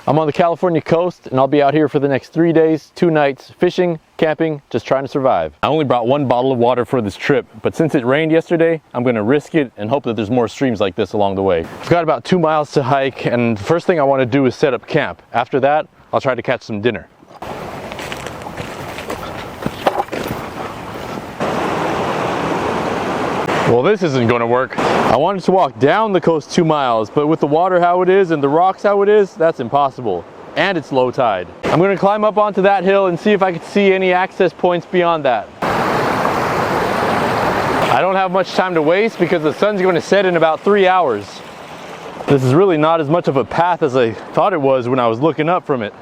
I'm on the California coast and I'll be out here for the next 3 days, 2 nights, fishing, camping, just trying to survive. I only brought 1 bottle of water for this trip, but since it rained yesterday, I'm gonna risk it and hope that there's more streams like this along the way. I've got about 2 miles to hike, and the first thing I wanna do is set up camp. After that, I'll try to catch some dinner. Well, this isn't going to work. I wanted to walk down the coast 2 miles, but with the water how it is and the rocks how it is, that's impossible. And it's low tide. I'm going to climb up onto that hill and see if I can see any access points beyond that. I don't have much time to waste because the sun's going to set in about 3 hours. This is really not as much of a path as I thought it was when I was looking up from it.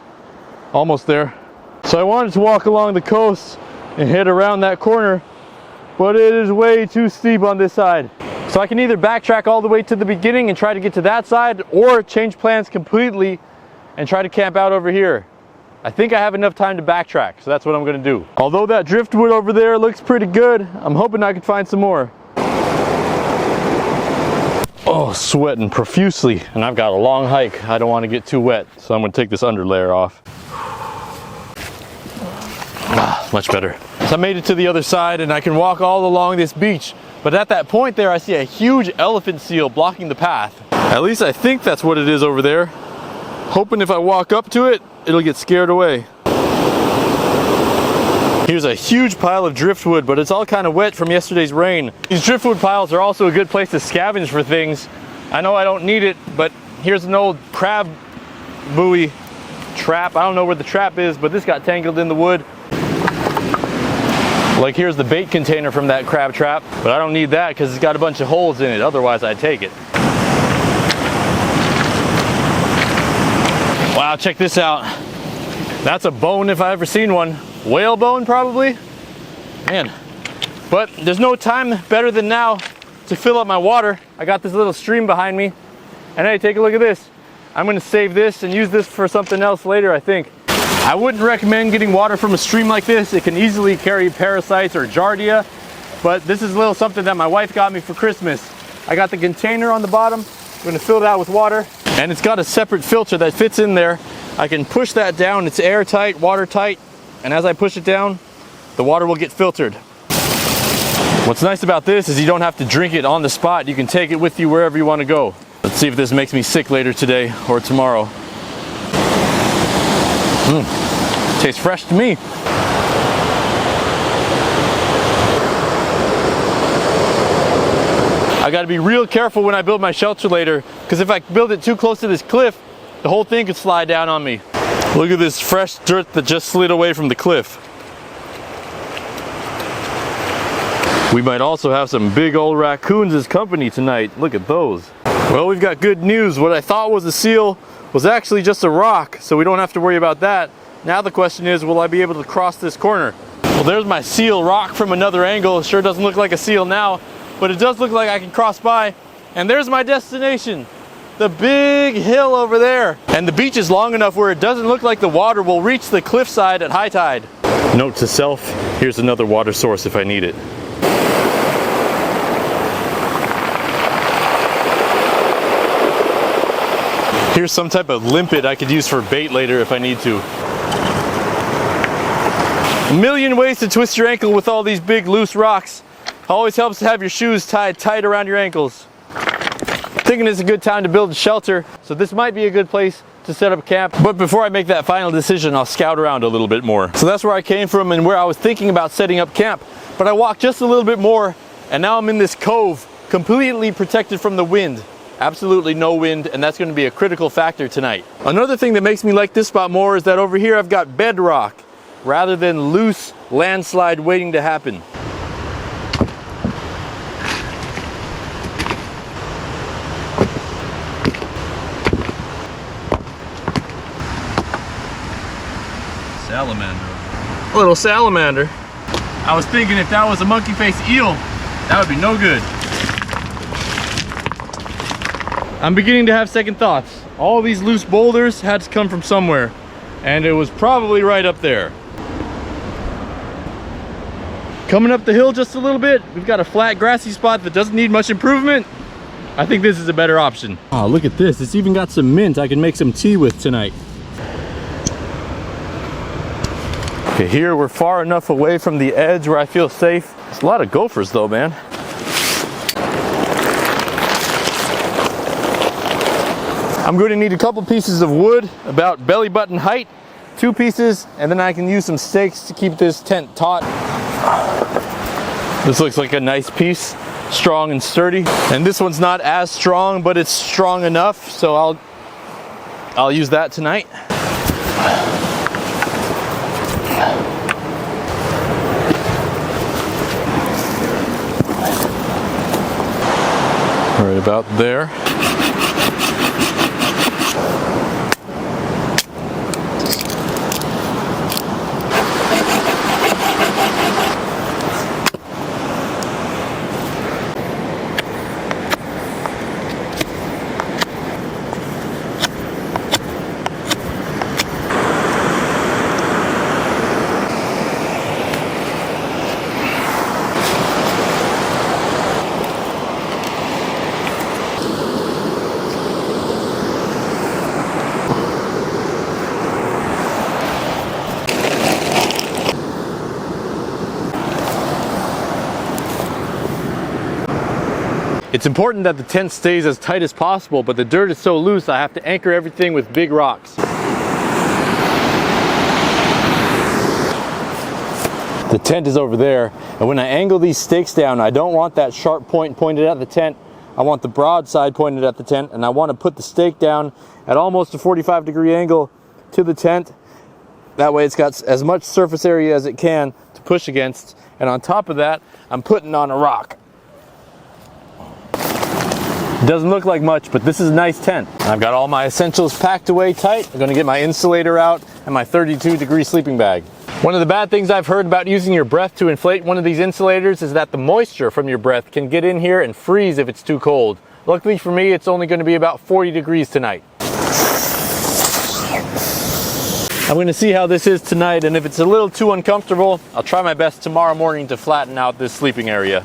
Almost there. So I wanted to walk along the coast and head around that corner, but it is way too steep on this side. So I can either backtrack all the way to the beginning and try to get to that side, or change plans completely and try to camp out over here. I think I have enough time to backtrack, so that's what I'm gonna do. Although that driftwood over there looks pretty good, I'm hoping I can find some more. Oh, sweating profusely, and I've got a long hike. I don't want to get too wet, so I'm gonna take this under layer off. Much better. So I made it to the other side and I can walk all along this beach. But at that point there, I see a huge elephant seal blocking the path. At least I think that's what it is over there. Hoping if I walk up to it, it'll get scared away. Here's a huge pile of driftwood, but it's all kind of wet from yesterday's rain. These driftwood piles are also a good place to scavenge for things. I know I don't need it, but here's an old crab buoy trap. I don't know where the trap is, but this got tangled in the wood. Like here's the bait container from that crab trap, but I don't need that because it's got a bunch of holes in it. Otherwise I'd take it. Wow, check this out. That's a bone if I've ever seen one. Whale bone probably. Man, but there's no time better than now to fill up my water. I got this little stream behind me. And hey, take a look at this. I'm gonna save this and use this for something else later, I think. I wouldn't recommend getting water from a stream like this. It can easily carry parasites or giardia, but this is a little something that my wife got me for Christmas. I got the container on the bottom. I'm gonna fill it out with water, and it's got a separate filter that fits in there. I can push that down. It's airtight, watertight, and as I push it down, the water will get filtered. What's nice about this is you don't have to drink it on the spot. You can take it with you wherever you want to go. Let's see if this makes me sick later today or tomorrow. Tastes fresh to me. I gotta be real careful when I build my shelter later, because if I build it too close to this cliff, the whole thing could slide down on me. Look at this fresh dirt that just slid away from the cliff. We might also have some big old raccoons as company tonight. Look at those. Well, we've got good news. What I thought was a seal was actually just a rock, so we don't have to worry about that. Now the question is, will I be able to cross this corner? Well, there's my seal rock from another angle. It sure doesn't look like a seal now, but it does look like I can cross by. And there's my destination, the big hill over there. And the beach is long enough where it doesn't look like the water will reach the cliffside at high tide. Note to self, here's another water source if I need it. Here's some type of limpet I could use for bait later if I need to. A million ways to twist your ankle with all these big loose rocks. Always helps to have your shoes tied tight around your ankles. Thinking it's a good time to build a shelter, so this might be a good place to set up camp. But before I make that final decision, I'll scout around a little bit more. So that's where I came from and where I was thinking about setting up camp. But I walked just a little bit more, and now I'm in this cove, completely protected from the wind. Absolutely no wind, and that's going to be a critical factor tonight. Another thing that makes me like this spot more is that over here I've got bedrock rather than loose landslide waiting to happen. Salamander. A little salamander. I was thinking if that was a monkey-faced eel, that would be no good. I'm beginning to have second thoughts. All these loose boulders had to come from somewhere, and it was probably right up there. Coming up the hill just a little bit, we've got a flat grassy spot that doesn't need much improvement. I think this is a better option. Oh, look at this. It's even got some mint I can make some tea with tonight. Okay, here we're far enough away from the edge where I feel safe. There's a lot of gophers though, man. I'm going to need a couple pieces of wood, about belly button height, 2 pieces, and then I can use some stakes to keep this tent taut. This looks like a nice piece, strong and sturdy. And this one's not as strong, but it's strong enough, so I'll use that tonight. Right about there. It's important that the tent stays as tight as possible, but the dirt is so loose I have to anchor everything with big rocks. The tent is over there, and when I angle these stakes down, I don't want that sharp point pointed at the tent. I want the broad side pointed at the tent, and I want to put the stake down at almost a 45-degree angle to the tent. That way it's got as much surface area as it can to push against, and on top of that, I'm putting on a rock. Doesn't look like much, but this is a nice tent. I've got all my essentials packed away tight. I'm gonna get my insulator out and my 32-degree sleeping bag. One of the bad things I've heard about using your breath to inflate one of these insulators is that the moisture from your breath can get in here and freeze if it's too cold. Luckily for me, it's only gonna be about 40 degrees tonight. I'm gonna see how this is tonight, and if it's a little too uncomfortable, I'll try my best tomorrow morning to flatten out this sleeping area.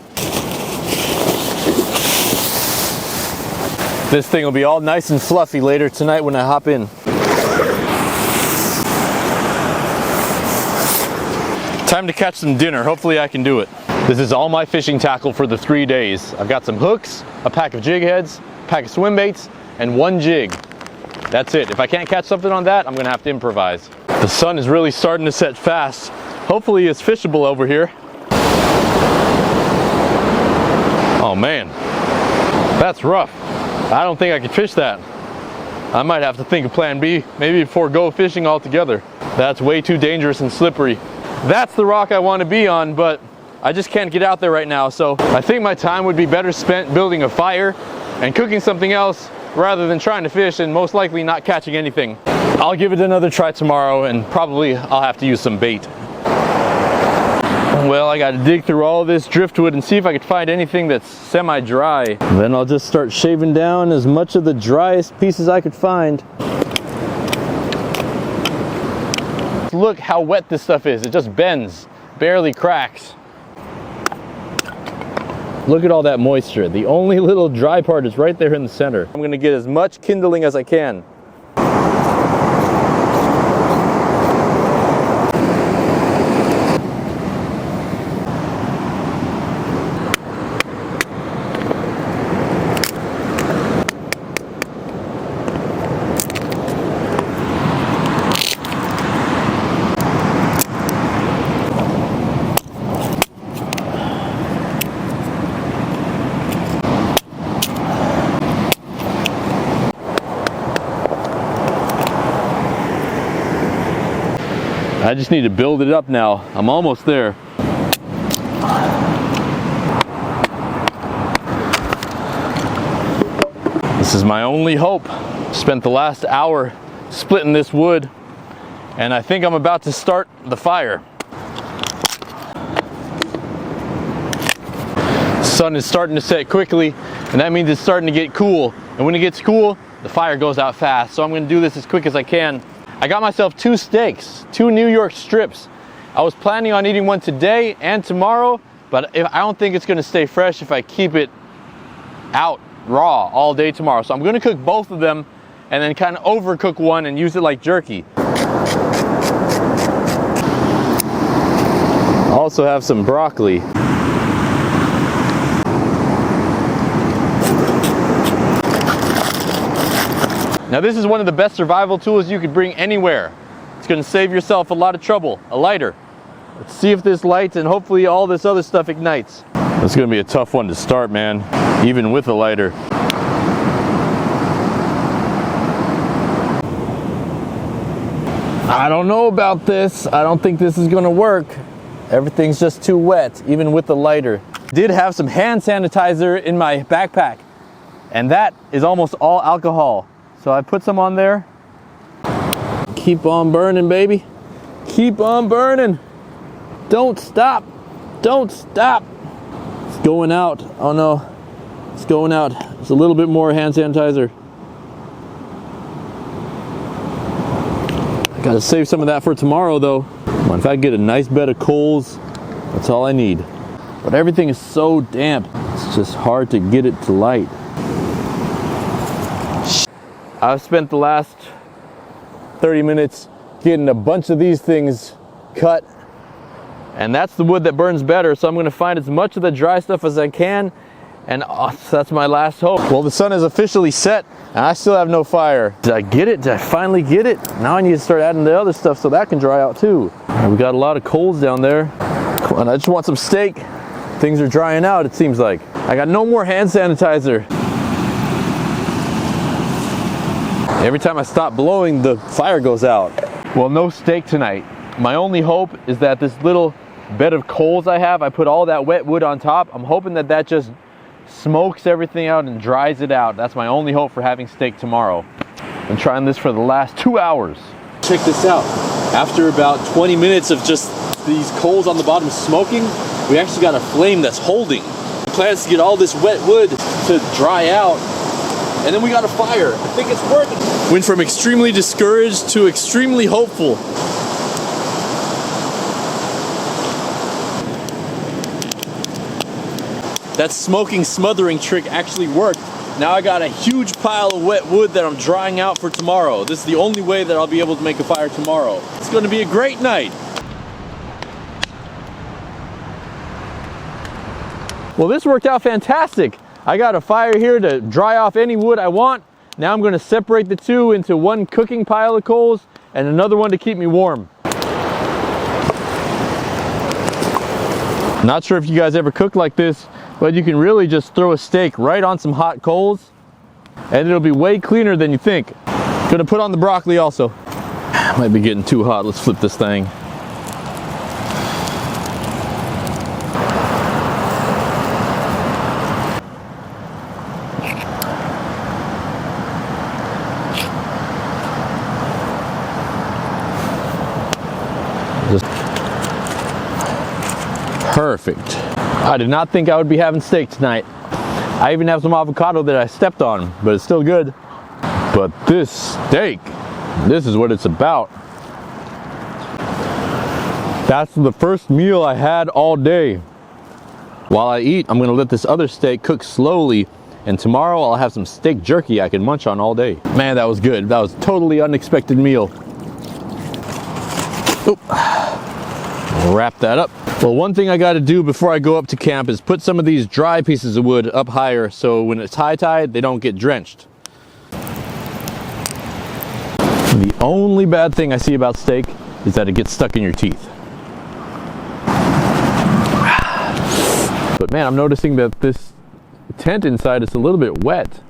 This thing will be all nice and fluffy later tonight when I hop in. Time to catch some dinner. Hopefully I can do it. This is all my fishing tackle for the 3 days. I've got some hooks, a pack of jig heads, a pack of swim baits, and 1 jig. That's it. If I can't catch something on that, I'm gonna have to improvise. The sun is really starting to set fast. Hopefully it's fishable over here. Oh man, that's rough. I don't think I could fish that. I might have to think of plan B, maybe forego fishing altogether. That's way too dangerous and slippery. That's the rock I want to be on, but I just can't get out there right now, so I think my time would be better spent building a fire and cooking something else rather than trying to fish and most likely not catching anything. I'll give it another try tomorrow, and probably I'll have to use some bait. Well, I got to dig through all this driftwood and see if I could find anything that's semi-dry. Then I'll just start shaving down as much of the driest pieces I could find. Look how wet this stuff is. It just bends, barely cracks. Look at all that moisture. The only little dry part is right there in the center. I'm going to get as much kindling as I can. I just need to build it up now. I'm almost there. This is my only hope. Spent the last hour splitting this wood, and I think I'm about to start the fire. The sun is starting to set quickly, and that means it's starting to get cool. And when it gets cool, the fire goes out fast. So I'm going to do this as quick as I can. I got myself 2 steaks, 2 New York strips. I was planning on eating one today and tomorrow, but I don't think it's gonna stay fresh if I keep it out raw all day tomorrow. So I'm gonna cook both of them and then kind of overcook one and use it like jerky. Also have some broccoli. Now this is one of the best survival tools you could bring anywhere. It's gonna save yourself a lot of trouble, a lighter. Let's see if this lights and hopefully all this other stuff ignites. It's gonna be a tough one to start, man, even with a lighter. I don't know about this. I don't think this is gonna work. Everything's just too wet, even with the lighter. Did have some hand sanitizer in my backpack, and that is almost all alcohol. So I put some on there. Keep on burning, baby. Keep on burning. Don't stop. Don't stop. It's going out. Oh no, it's going out. It's a little bit more hand sanitizer. I gotta save some of that for tomorrow though. If I get a nice bed of coals, that's all I need. But everything is so damp, it's just hard to get it to light. I've spent the last 30 minutes getting a bunch of these things cut, and that's the wood that burns better, so I'm gonna find as much of the dry stuff as I can, and that's my last hope. Well, the sun is officially set, and I still have no fire. Did I get it? Did I finally get it? Now I need to start adding the other stuff so that can dry out too. We got a lot of coals down there. Come on, I just want some steak. Things are drying out, it seems like. I got no more hand sanitizer. Every time I stop blowing, the fire goes out. Well, no steak tonight. My only hope is that this little bed of coals I have, I put all that wet wood on top. I'm hoping that that just smokes everything out and dries it out. That's my only hope for having steak tomorrow. Been trying this for the last 2 hours. Check this out. After about 20 minutes of just these coals on the bottom smoking, we actually got a flame that's holding. The plan is to get all this wet wood to dry out, and then we got a fire. I think it's working. Went from extremely discouraged to extremely hopeful. That smoking smothering trick actually worked. Now I got a huge pile of wet wood that I'm drying out for tomorrow. This is the only way that I'll be able to make a fire tomorrow. It's going to be a great night. Well, this worked out fantastic. I got a fire here to dry off any wood I want. Now I'm going to separate the two into one cooking pile of coals and another one to keep me warm. Not sure if you guys ever cook like this, but you can really just throw a steak right on some hot coals and it'll be way cleaner than you think. Gonna put on the broccoli also. Might be getting too hot. Let's flip this thing. Perfect. I did not think I would be having steak tonight. I even have some avocado that I stepped on, but it's still good. But this steak, this is what it's about. That's the first meal I had all day. While I eat, I'm gonna let this other steak cook slowly, and tomorrow I'll have some steak jerky I can munch on all day. Man, that was good. That was a totally unexpected meal. Oop. Wrap that up. Well, one thing I got to do before I go up to camp is put some of these dry pieces of wood up higher so when it's high tide, they don't get drenched. The only bad thing I see about steak is that it gets stuck in your teeth. But man, I'm noticing that this tent inside is a little bit wet.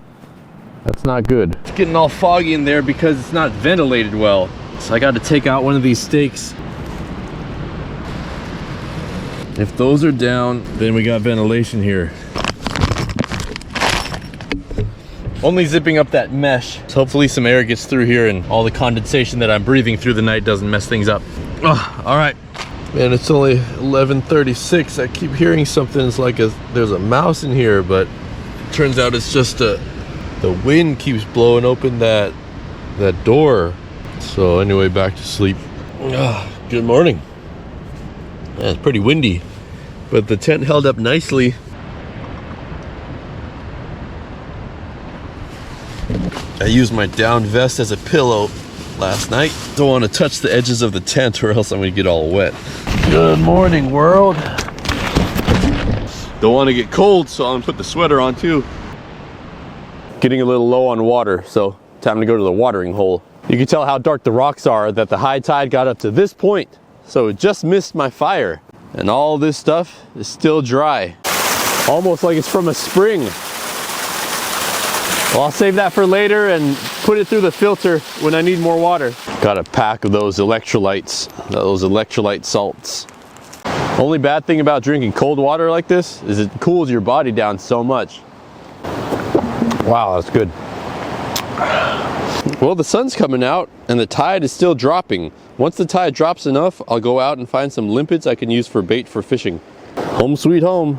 That's not good. It's getting all foggy in there because it's not ventilated well. So I got to take out one of these stakes. If those are down, then we got ventilation here. Only zipping up that mesh. So hopefully some air gets through here and all the condensation that I'm breathing through the night doesn't mess things up. Oh, all right. Man, it's only 11:36. I keep hearing something. It's like there's a mouse in here, but it turns out it's just the wind keeps blowing open that door. So anyway, back to sleep. Good morning. Yeah, it's pretty windy, but the tent held up nicely. I used my down vest as a pillow last night. Don't want to touch the edges of the tent or else I'm gonna get all wet. Good morning, world. Don't want to get cold, so I'm gonna put the sweater on too. Getting a little low on water, so time to go to the watering hole. You can tell how dark the rocks are that the high tide got up to this point, so it just missed my fire. And all this stuff is still dry. Almost like it's from a spring. Well, I'll save that for later and put it through the filter when I need more water. Got a pack of those electrolytes, those electrolyte salts. Only bad thing about drinking cold water like this is it cools your body down so much. Wow, that's good. Well, the sun's coming out and the tide is still dropping. Once the tide drops enough, I'll go out and find some limpets I can use for bait for fishing. Home sweet home.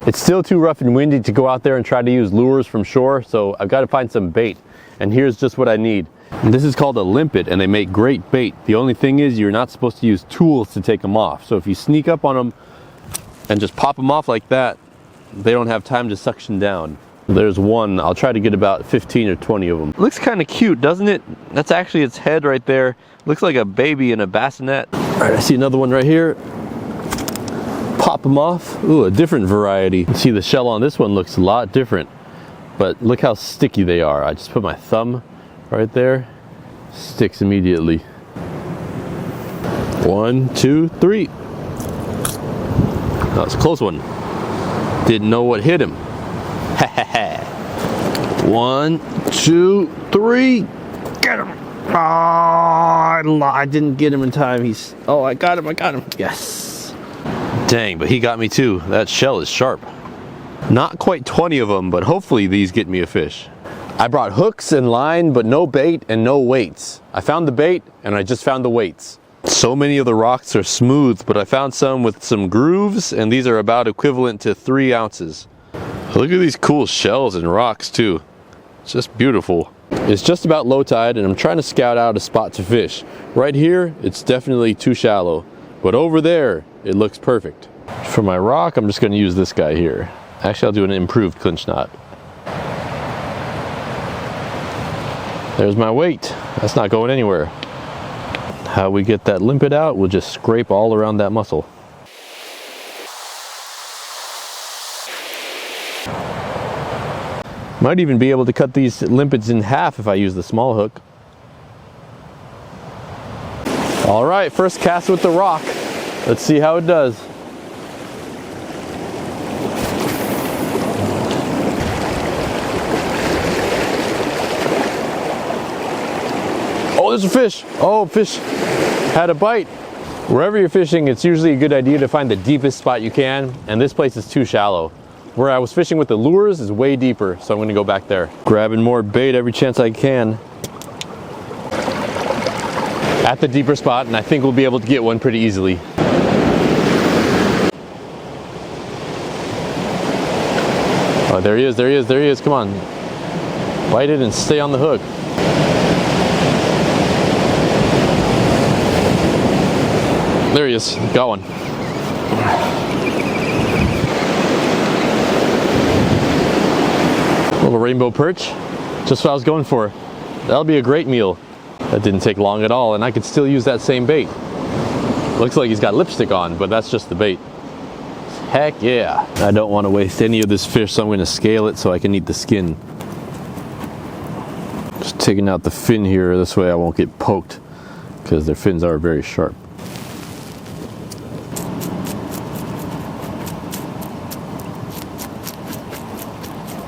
It's still too rough and windy to go out there and try to use lures from shore, so I've got to find some bait. And here's just what I need. And this is called a limpet, and they make great bait. The only thing is you're not supposed to use tools to take them off. So if you sneak up on them and just pop them off like that, they don't have time to suction down. There's one. I'll try to get about 15 or 20 of them. Looks kind of cute, doesn't it? That's actually its head right there. Looks like a baby in a bassinet. All right, I see another one right here. Pop them off. Ooh, a different variety. See, the shell on this one looks a lot different, but look how sticky they are. I just put my thumb right there. Sticks immediately. 1, 2, 3. That was a close one. Didn't know what hit him. 1, 2, 3. Get him. Oh, I didn't get him in time. Oh, I got him. Yes. Dang, but he got me too. That shell is sharp. Not quite 20 of them, but hopefully these get me a fish. I brought hooks and line, but no bait and no weights. I found the bait and I just found the weights. So many of the rocks are smooth, but I found some with some grooves, and these are about equivalent to 3 ounces. Look at these cool shells and rocks too. It's just beautiful. It's just about low tide, and I'm trying to scout out a spot to fish. Right here, it's definitely too shallow, but over there, it looks perfect. For my rock, I'm just going to use this guy here. Actually, I'll do an improved clinch knot. There's my weight. That's not going anywhere. How we get that limpet out, we'll just scrape all around that muscle. Might even be able to cut these limpets in half if I use the small hook. All right, first cast with the rock. Let's see how it does. Oh, there's a fish. Oh, fish had a bite. Wherever you're fishing, it's usually a good idea to find the deepest spot you can, and this place is too shallow. Where I was fishing with the lures is way deeper, so I'm gonna go back there. Grabbing more bait every chance I can. At the deeper spot, and I think we'll be able to get one pretty easily. Oh, there he is, come on. Bite it and stay on the hook. There he is, got one. Little rainbow perch, just what I was going for. That'll be a great meal. That didn't take long at all, and I could still use that same bait. Looks like he's got lipstick on, but that's just the bait. Heck yeah. I don't want to waste any of this fish, so I'm going to scale it so I can eat the skin. Just taking out the fin here, this way I won't get poked, because their fins are very sharp.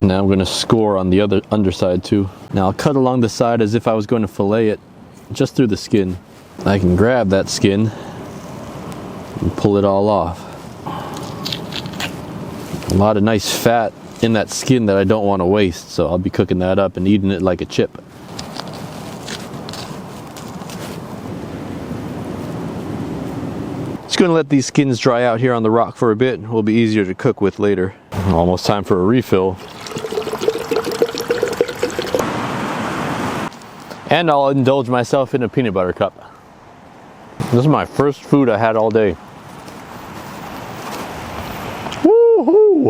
Now I'm going to score on the other underside too. Now I'll cut along the side as if I was going to fillet it, just through the skin. I can grab that skin and pull it all off. A lot of nice fat in that skin that I don't want to waste, so I'll be cooking that up and eating it like a chip. Just going to let these skins dry out here on the rock for a bit. Will be easier to cook with later. Almost time for a refill. And I'll indulge myself in a peanut butter cup. This is my first food I had all day. Woohoo!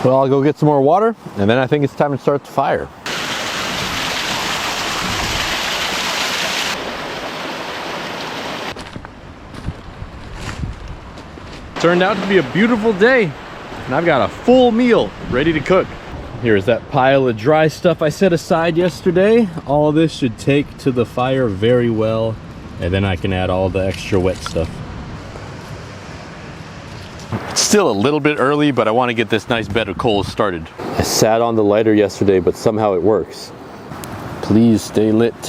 Well, I'll go get some more water, and then I think it's time to start the fire. turned out to be a beautiful day, and I've got a full meal ready to cook. Here's that pile of dry stuff I set aside yesterday. All of this should take to the fire very well, and then I can add all the extra wet stuff. It's still a little bit early, but I want to get this nice bed of coals started. I sat on the lighter yesterday, but somehow it works. Please stay lit.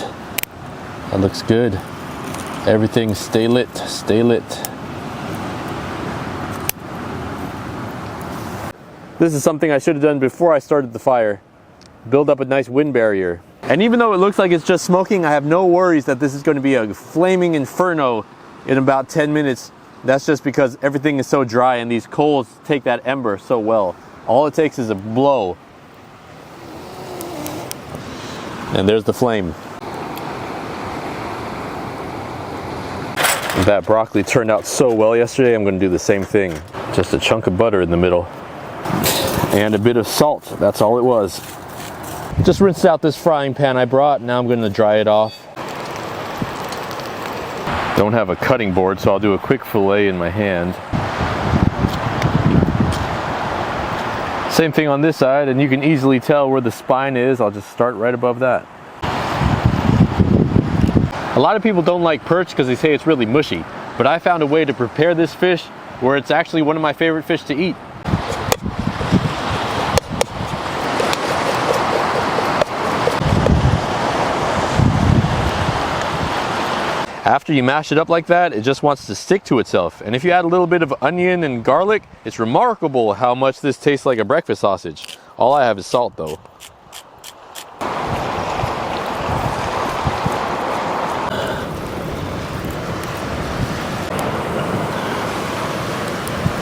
That looks good. Everything stay lit, stay lit. This is something I should have done before I started the fire. Build up a nice wind barrier. And even though it looks like it's just smoking, I have no worries that this is going to be a flaming inferno in about 10 minutes. That's just because everything is so dry and these coals take that ember so well. All it takes is a blow. And there's the flame. That broccoli turned out so well yesterday, I'm going to do the same thing. Just a chunk of butter in the middle. And a bit of salt, that's all it was. Just rinsed out this frying pan I brought, now I'm going to dry it off. Don't have a cutting board, so I'll do a quick fillet in my hand. Same thing on this side, and you can easily tell where the spine is. I'll just start right above that. A lot of people don't like perch because they say it's really mushy, but I found a way to prepare this fish where it's actually one of my favorite fish to eat. After you mash it up like that, it just wants to stick to itself. And if you add a little bit of onion and garlic, it's remarkable how much this tastes like a breakfast sausage. All I have is salt though.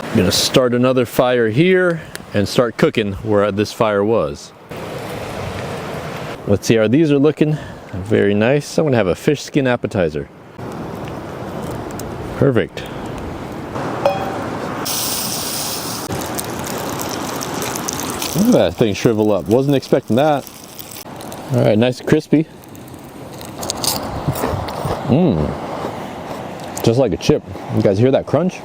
I'm gonna start another fire here and start cooking where this fire was. Let's see how these are looking. Very nice. I'm gonna have a fish skin appetizer. Perfect. Look at that thing shrivel up. Wasn't expecting that. All right, nice and crispy. Just like a chip. You guys hear that crunch?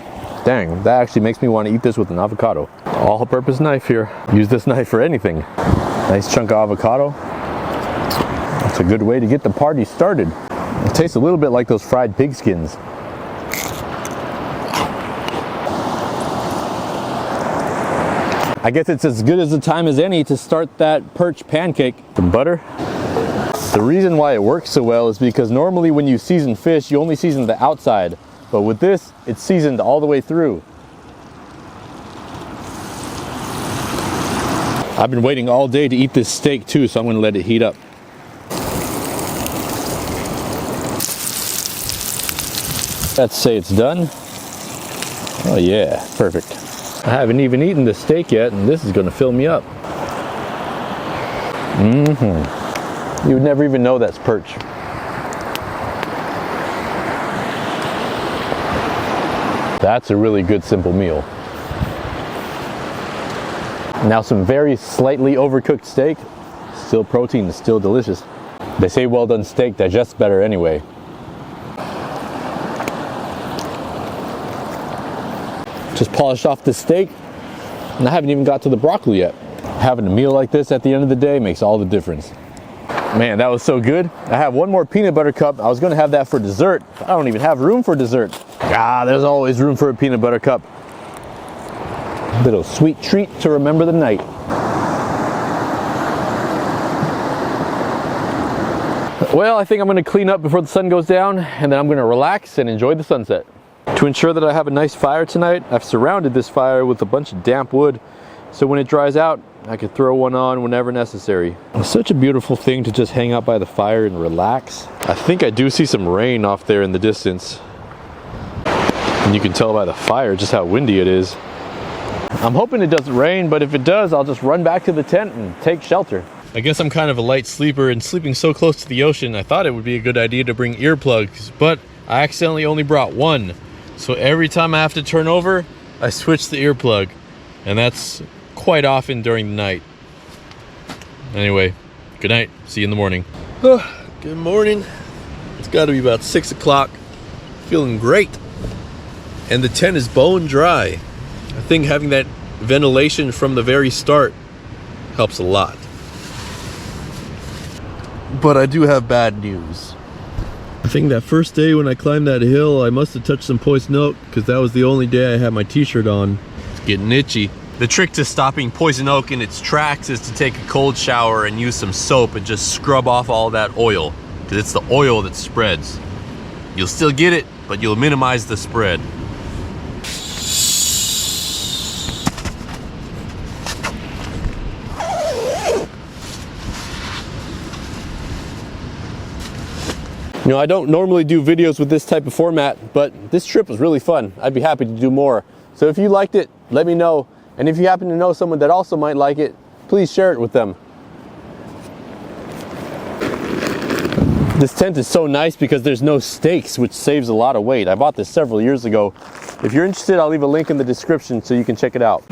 Dang, that actually makes me want to eat this with an avocado. All-purpose knife here. Use this knife for anything. Nice chunk of avocado. That's a good way to get the party started. It tastes a little bit like those fried pig skins. I guess it's as good as a time as any to start that perch pancake. The butter. The reason why it works so well is because normally when you season fish, you only season the outside. But with this, it's seasoned all the way through. I've been waiting all day to eat this steak too, so I'm going to let it heat up. Let's say it's done. Oh yeah, perfect. I haven't even eaten the steak yet, and this is going to fill me up. You would never even know that's perch. That's a really good simple meal. Now some very slightly overcooked steak. Still protein, still delicious. They say well done steak digests better anyway. Just polished off the steak, and I haven't even got to the broccoli yet. Having a meal like this at the end of the day makes all the difference. Man, that was so good. I have one more peanut butter cup. I was gonna have that for dessert. I don't even have room for dessert. Ah, there's always room for a peanut butter cup. Little sweet treat to remember the night. Well, I think I'm gonna clean up before the sun goes down, and then I'm gonna relax and enjoy the sunset. To ensure that I have a nice fire tonight, I've surrounded this fire with a bunch of damp wood, so when it dries out, I can throw one on whenever necessary. It's such a beautiful thing to just hang out by the fire and relax. I think I do see some rain off there in the distance. And you can tell by the fire just how windy it is. I'm hoping it doesn't rain, but if it does, I'll just run back to the tent and take shelter. I guess I'm kind of a light sleeper, and sleeping so close to the ocean, I thought it would be a good idea to bring earplugs, but I accidentally only brought one. So every time I have to turn over, I switch the earplug, and that's quite often during the night. Anyway, good night. See you in the morning. Good morning. It's got to be about 6 o'clock. Feeling great. And the tent is bone dry. I think having that ventilation from the very start helps a lot. But I do have bad news. I think that first day when I climbed that hill, I must have touched some poison oak because that was the only day I had my t-shirt on. It's getting itchy. The trick to stopping poison oak in its tracks is to take a cold shower and use some soap and just scrub off all that oil, because it's the oil that spreads. You'll still get it, but you'll minimize the spread. You know, I don't normally do videos with this type of format, but this trip was really fun. I'd be happy to do more. So if you liked it, let me know. And if you happen to know someone that also might like it, please share it with them. This tent is so nice because there's no stakes, which saves a lot of weight. I bought this several years ago. If you're interested, I'll leave a link in the description so you can check it out.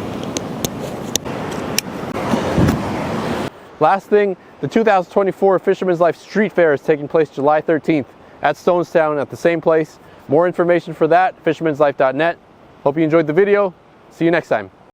Last thing, the 2024 Fisherman's Life Street Fair is taking place July 13th at Stonestown at the same place. More information for that, fishermanslife.net. Hope you enjoyed the video. See you next time.